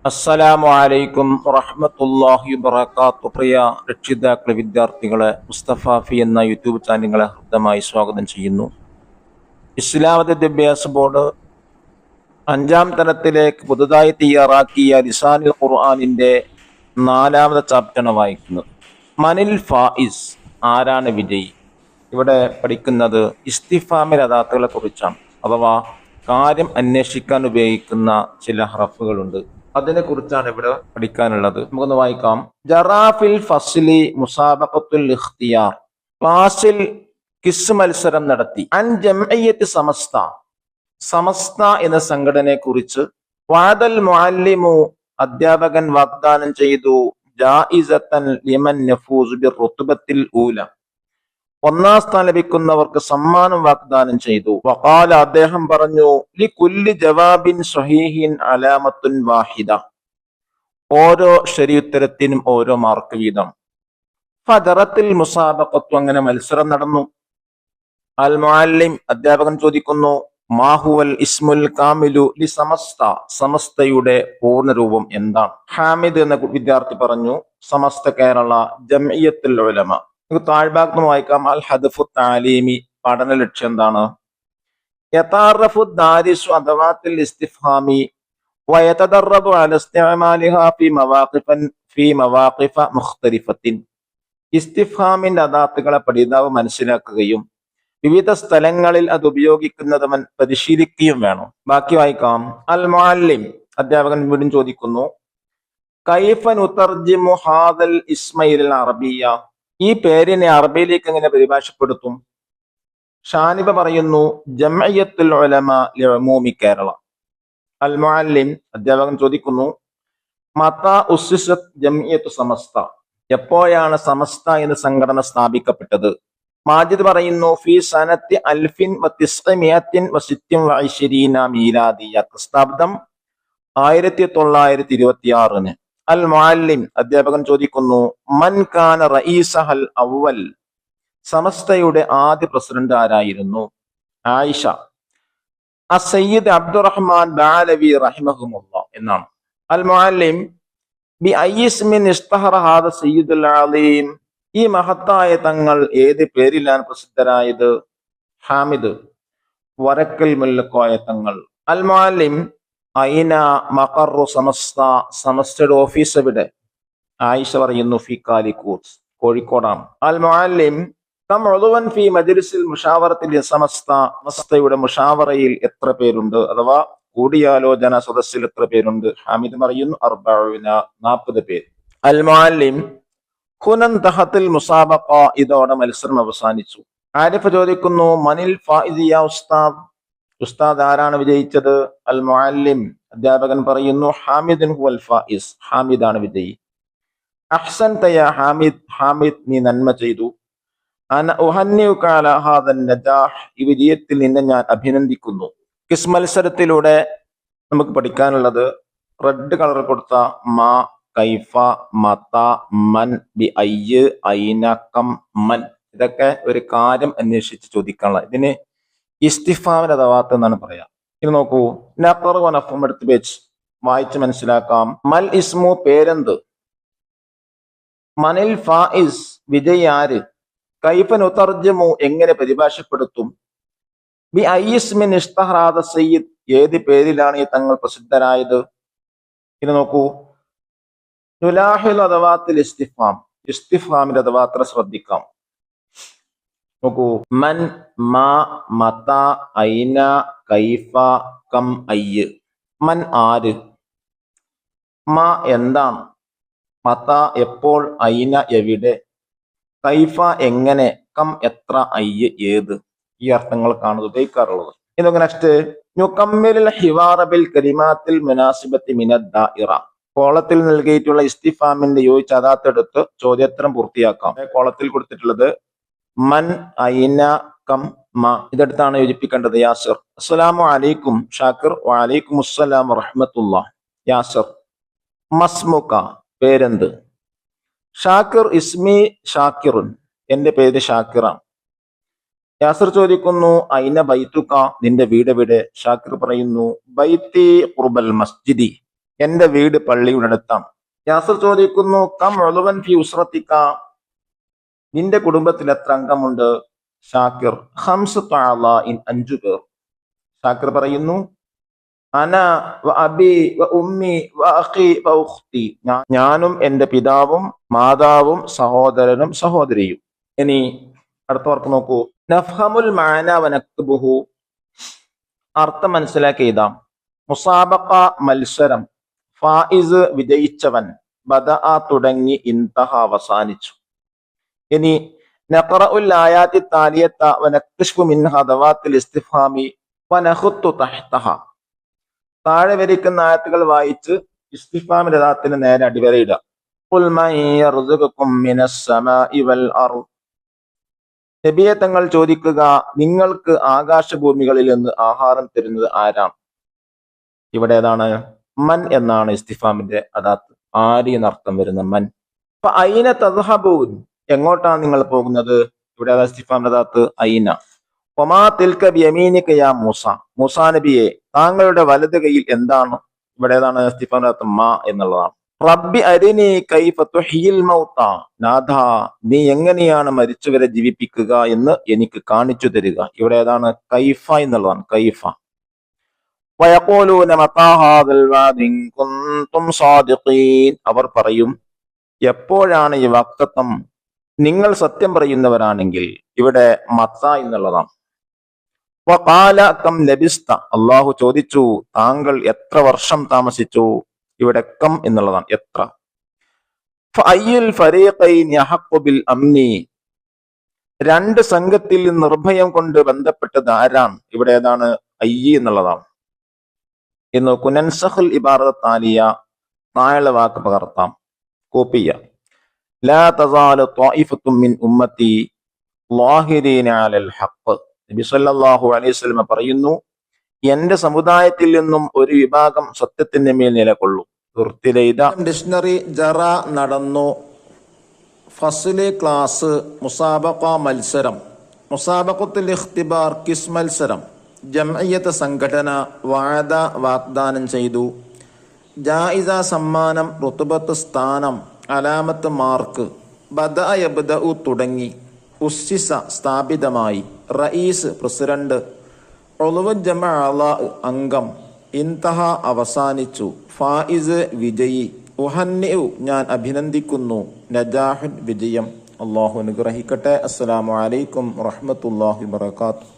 അസ്സലാമു അലൈക്കും വറഹ്മത്തുള്ളാഹി വബറകാതുഹു. പ്രിയ രക്ഷിതാക്കളെ, വിദ്യാർത്ഥികളെ, മുസ്തഫാഫി എന്ന യൂട്യൂബ് ചാനലുകളെ ഹൃദ്യമായി സ്വാഗതം ചെയ്യുന്നു. ഇസ്ലാം വിദ്യാഭ്യാസ ബോർഡ് 5ാം തലത്തിലേക്ക് പുതുതായി തയ്യാറാക്കിയ ലിസാനുൽ ഖുർആനിന്റെ 4ാമത്തെ ചാപ്റ്ററാണ് വായിക്കുന്നത്. മനിൽ ഫായിസ്, ആരാണ് വിജയി? ഇവിടെ പഠിക്കുന്നത് ഇസ്തിഫാമിൽ അദാത്തുകളെ കുറിച്ചാണ്, അഥവാ കാര്യം അന്വേഷിക്കാൻ ഉപയോഗിക്കുന്ന ചില ഹറഫുകളുണ്ട്, അതിനെ കുറിച്ചാണ് ഇവിടെ പഠിക്കാനുള്ളത്. നമുക്കൊന്ന് വായിക്കാം. ജറാഫിൽ ഫസ്ലി മുസാബഖത്തുൽ ഇഖ്തിയാർ, ക്ലാസിൽ കിസ് മത്സരം നടത്തി. അൻ ജംഇയ്യത്ത് സമസ്ത, സമസ്ത എന്ന സംഘടനയെ കുറിച്ച്. വഅദൽ മുഅല്ലിമു, അധ്യാപകൻ വാഗ്ദാനം ചെയ്തു. ജായിസത്തൻ ലിമൻ യഫൂസ് ബിർറുത്ബത്തിൽ ഊല, 1ാം സ്ഥാനം ലഭിക്കുന്നവർക്ക് സമ്മാനം വാഗ്ദാനം ചെയ്തു. വഖാല, അദ്ദേഹം പറഞ്ഞു, ലികുല്ലി ജവാബിൻ സ്വഹീഹിൻ അലാമത്തുൻ വാഹിദ, ഓരോ ശരിയുത്തരത്തിനും ഓരോ മാർക്ക് വീതം. ഫദറത്തിൽ മുസാബഖത്തു, അങ്ങനെ മത്സരം നടന്നു. അൽ മുഅല്ലിം, അധ്യാപകൻ ചോദിക്കുന്നു, മാഹുവൽ ഇസ്മുൽ കാമിലു ലി സമസ്ത, സമസ്തയുടെ പൂർണ്ണരൂപം എന്താണ്? ഹാമിദ് എന്ന വിദ്യാർത്ഥി പറഞ്ഞു, സമസ്ത കേരള ജംഇയ്യത്തുൽ ഉലമ. നമുക്ക് താഴ്ഭാഗത്ത് വായിക്കാം. അൽ ഹദഫു താലീമി, പഠന ലക്ഷ്യം എന്താണ്? യതാറഫു ദാരിസു അദവാത്തിൽ ഇസ്തിഫ്ഹാമി വയതദറബു അല ഇസ്തിഅമാലിഹാ ഫീ മവാഖിഫ മുഖ്തലിഫത്തിൻ. ഇസ്തിഫ്ഹാമിന്റെ അദാത്തുകളെ പഠിതാവ് മനസ്സിലാക്കുകയും വിവിധ സ്ഥലങ്ങളിൽ അത് ഉപയോഗിക്കുന്നത് പരിശീലിക്കുകയും വേണം. ബാക്കി വായിക്കാം. അൽ മുഅല്ലിം, അധ്യാപകൻ വീണ്ടും ചോദിക്കുന്നു, കൈഫ നുതർജിമു ഹാദൽ ഇസ്മയിൽ അറബിയ, ഈ പേരിനെ അറബിയിലേക്ക് എങ്ങനെ പരിഭാഷപ്പെടുത്തും? ഷാനിബ പറയുന്നു, ജംഇയ്യത്തുൽ ഉലമ ലിഉമൂമി കേരള. അൽ മുഅല്ലിം, അധ്യാപകൻ ചോദിക്കുന്നു, മതാ ഉസ്സിസത് ജംഇയ്യത്തു സമസ്ത, എപ്പോഴാണ് സമസ്ത എന്ന സംഘടന സ്ഥാപിക്കപ്പെട്ടത്? മാജിദ് പറയുന്നു, ഫി സനത്തി 1926 മീലാദിയ, ക്രിസ്താബ്ദം 1926. അൽ മുഅല്ലിം, അധ്യാപകൻ ചോദിക്കുന്നു, മൻ കാന റഈസഹൽ അവ്വൽ, സമസ്തയുടെ ആദ്യ പ്രസിഡന്റ് ആരായിരുന്നു? ആയിഷ. അസയ്യിദ് അബ്ദുറഹ്മാൻ ബഅലവി റഹിമഹുമുല്ലാഹ് എന്നാണ്. അൽ മുഅല്ലിം, ബി അയ്യിസ്മിൻ ഇസ്തഹറ ഹാദ സയ്യിദുൽ അലീം, ഈ മഹത്തായ തങ്ങൾ ഏത് പേരിലാണ് പ്രസിദ്ധരായത്? ഹാമിദ്, വരക്കൽ മുല്ലക്കോയ തങ്ങൾ. അൽ മുഅല്ലിം, ഐന മഖറു സമസ്ത, സമസ്തയുടെ ഓഫീസ് എവിടെ? ആയിഷ പറയുന്നു, ഫി കാലിക്കൂത്ത്, കോഴിക്കോടാണ്. അൽ മുഅല്ലിം, കം ഉളുവൻ ഫി മജ്ലിസിൽ മുഷാവറത്തിൽ സമസ്ത, സമസ്തയുടെ മുഷാവറയിൽ എത്ര പേരുണ്ട്, അഥവാ കൂടിയാലോചന സദസ്സിൽ എത്ര പേരുണ്ട്? ഹാമിദ് പറയുന്നു, 40 പേര്. അൽ മുഅല്ലിം, ഹുനൻ തഹത്തിൽ മുസാബഖ, ഇതോടെ മത്സരം അവസാനിച്ചു. ആരിഫ ചോദിക്കുന്നു, മനിൽ ഫായിസ് യാ ഉസ്താദ്, ഉസ്താദ് ആരാണ് വിജയിച്ചത്? അൽ മുഅല്ലിം, അധ്യാപകൻ പറയുന്നു, ഹാമിദുൻ ഹുവൽ ഫായിസ്, ഹാമിദാണ് വിജയി. അഹ്സൻത യാ ഹാമിദ്, ഹാമിദ് നീ നന്മ ചെയ്തു. അന ഉഹന്നിഉക അലാ ഹാദൻ നജാഹ്, ഈ വിജയത്തിൽ നിന്നെ ഞാൻ അഭിനന്ദിക്കുന്നു. ക്വിസ് മത്സരത്തിലൂടെ നമുക്ക് പഠിക്കാനുള്ളത്, റെഡ് കളർ കൊടുത്ത മാ, കൈഫ, മത, മൻ, ബി അയ്യ്, ഐന, കം, മൻ, ഇതൊക്കെ ഒരു കാര്യം അന്വേഷിച്ച് ചോദിക്കാനുള്ള, ഇതിന് ഇസ്തിഫാമിന്റെ അദവാത്ത് എന്നാണ് പറയാ. ഇത് നോക്കൂ, നഖർ വനഫം എടുത്ത് വെച്ച് വായിച്ച് മനസ്സിലാക്കാം. മൽ ഇസ്മു, പേരെന്ത്? മനിൽ ഫായിസ്, വിജയ് ആര്? കൈഫ നുതർജിമു, എങ്ങനെ പരിഭാഷപ്പെടുത്തും? ബി അയ്യിസ്മിൻ ഇസ്തഹറ ഹാദ സയ്യിദ്, ഏത് പേരിലാണ് ഈ തങ്ങൾ പ്രസിദ്ധരായത്? ഇത് നോക്കൂ, നുലാഹിൽ അദവാത്തിൽ ഇസ്തിഫാം, ഇസ്തിഫാമിന്റെ അദവാത്ര ശ്രദ്ധിക്കാം. നോക്കൂ, മൻ, മാ, മത, ഐന, കൈഫ, കം, അയ്യ്. മൻ ആര്, മാ എന്താണ്, മത എപ്പോൾ, ഐന എവിടെ, കൈഫ എങ്ങനെ, കം എത്ര, അയ്യ് ഏത്. ഈ അർത്ഥങ്ങൾക്കാണ് ഉപയോഗിക്കാറുള്ളത്. ഇതൊക്കെ നെക്സ്റ്റ്, നുകമ്മിലുൽ ഹിവാറ ബിൽ കലിമാത്തിൽ മുനാസിബത്തി മിനദ് ദാഇറ, കോളത്തിൽ നൽകിയിട്ടുള്ള ഇസ്തിഫാമിന്റെ യോജിച്ച അദാത്തെടുത്ത് ചോദ്യോത്തരം പൂർത്തിയാക്കാം. കോളത്തിൽ കൊടുത്തിട്ടുള്ളത് മൻ, ഐന, കം, മ, ഇതെടുത്താണ് യോജിപ്പിക്കേണ്ടത്. യാസിർ, അസ്സലാമു അലൈക്കും. ഷാക്കിർ, വഅലൈക്കും അസ്സലാം വറഹ്മത്തുള്ളാഹ്. യാസിർ, മസ്മുക, പേരെന്ത്? ഷാക്കിർ, ഇസ്മി ഷാക്കിറുൻ, എന്റെ പേര് ഷാക്കിറാണ്. യാസിർ ചോദിക്കുന്നു, ഐന ബൈത്തുക, നിന്റെ വീട് എവിടെ? ഷാക്കിർ പറയുന്നു, ബൈത്തി ഖുർബൽ മസ്ജിദി, എന്റെ വീട് പള്ളിയുടെ അടുത്താണ്. യാസർ ചോദിക്കുന്നു, കം ഉളുവൻ ഫി ഉസ്റത്തിക, നിന്റെ കുടുംബത്തിൽ എത്ര അംഗമുണ്ട്? ഷാക്കിർ, ഖംസത്തു അഅ്ളാഇൻ, 5 പേർ. ഷാക്കിർ പറയുന്നു, അന വ അബി വ ഉമ്മി വ അഖി വ ഉഖ്തി, ഞാനും എന്റെ പിതാവും മാതാവും സഹോദരനും സഹോദരിയും. ഇനി അടുത്ത വാക്ക് നോക്കൂ. നഫ്ഹമുൽ മഅന വ നക്തുബുഹു, അർത്ഥം മനസ്സിലാക്കി എഴുതാം. മുസാബഖ മത്സരം, ഫായിസ് വിജയിച്ചവൻ, ബദഅ തുടങ്ങി, ഇൻതഹ അവസാനിച്ചു. ഇനി നഖറഉൽ ആയാതി താലിയത വ നക്തശ്ഫു മിൻഹാ ദവാത്തിൽ ഇസ്തിഫ്ഹാമി വ നഖുത്തു തഹ്തഹ, താഴെ വരിക്കുന്ന ആയത്തുകൾ വായിച്ച് ഇസ്തിഫ്ഹാമിന്റെ ദാത്തിന് നേരെ അടിവരയിടുക. ഖുൽ മൻ യർസുഖുകും മിനസ് സമാഇ വൽ അർദ്, നബിയെ തങ്ങൾ ചോദിക്കുക, നിങ്ങൾക്ക് ആകാശഭൂമികളിൽ നിന്ന് ആഹാരം തരുന്നത് ആരാണ്? ഇവിടെ ഏതാണ്? മൻ എന്നാണ് ഇസ്തിഫാമിന്റെ അദാത്ത്, ആര് എന്നർത്ഥം വരുന്ന മൻ. അപ്പൊ ഐന തദ്ഹബൂൻ, എങ്ങോട്ടാണ് നിങ്ങൾ പോകുന്നത്? ഇവിടെ ഇസ്തിഫാമിന്റെ അദാത്ത് ഐന. ഒമാ തിൽക ബിയമീനിക യാ മൂസ, മൂസാ നബിയെ താങ്കളുടെ വലത് കൈയിൽ എന്താണ്? ഇവിടെ ഏതാണ്? ഇസ്തിഫാമിന്റെ അദാത്ത് മാ എന്നുള്ളതാണ്. റബ്ബി അരിനി കൈഫ തുഹ്യിൽ മൗത, നാഥ നീ എങ്ങനെയാണ് മരിച്ചവരെ ജീവിപ്പിക്കുക എന്ന് എനിക്ക് കാണിച്ചു തരിക. ഇവിടെ ഏതാണ്? കൈഫ എന്നുള്ളതാണ്, കൈഫ. വയഖൂലൂന മതാ ഹാദൽ വഅദ് ഇൻ കുൻതും സാദിഖീൻ, അവർ പറയും, എപ്പോഴാണ് ഈ വാഗ്ദത്തം, നിങ്ങൾ സത്യം പറയുന്നവരാണെങ്കിൽ. ഇവിടെ മത എന്നുള്ളതാണ്. വഖാല കം ലബിസ്ത, അല്ലാഹു ചോദിച്ചു, താങ്കൾ എത്ര വർഷം താമസിച്ചു? ഇവിടെ കം എന്നുള്ളതാണ്, എത്ര. ഫഅയ്യുൽ ഫരീഖൈനി അഹഖു ബിൽ അംനി, രണ്ട് സംഘത്തിൽ നിർഭയം കൊണ്ട് ബന്ധപ്പെട്ടത് ആരാണ്? ഇവിടെ ഏതാണ്? അയ്യി എന്നുള്ളതാണ്. എന്ന് കുനൻസഖുൽ ഇബാറത താലിയ, താഴെ വാക്ക് പകർത്താം, കോപ്പി ചെയ്യാം. ലാ തസാലു ത്വായിഫത്തും മിൻ ഉമ്മത്തി ളാഹിരീന അലൽ ഹഖ്, നബി സല്ലല്ലാഹു അലൈഹി വസല്ലം പറയുന്നു, എന്റെ സമുദായത്തിൽ നിന്നും ഒരു വിഭാഗം സത്യത്തിന്റെ മേൽ നിലകൊള്ളും. ഡിക്ഷണറി ജറ നടന്നു, ഫസ്ല് ക്ലാസ്, മുസാബഖ മത്സരം, മുസാബഖത്തുൽ ഇഖ്തിബാർ കിസ് മത്സരം, ജംഇയ്യത്ത് സംഘടന, വഅദ വാഗ്ദാനം ചെയ്തു, ജായിസ സമ്മാനം, റുത്ബത്ത് സ്ഥാനം, അലാമത്ത് മാർക്ക്, ബദഅ യബ്ദഉ തുടങ്ങി, ഉസ്സിസ സ്ഥാപിതമായി, റഈസ് പ്രസിഡന്റ്, ഉളുവ ജമഅ അഅ്ളാ അംഗം, ഇൻതഹ അവസാനിച്ചു, ഫായിസ് വിജയി, ഉഹന്നിഉ ഞാൻ അഭിനന്ദിക്കുന്നു, നജാഹുൻ വിജയം. അല്ലാഹു അനുഗ്രഹിക്കട്ടെ. അസ്സലാമു അലൈക്കും വറഹ്മത്തുള്ളാഹി വബറകാതുഹു.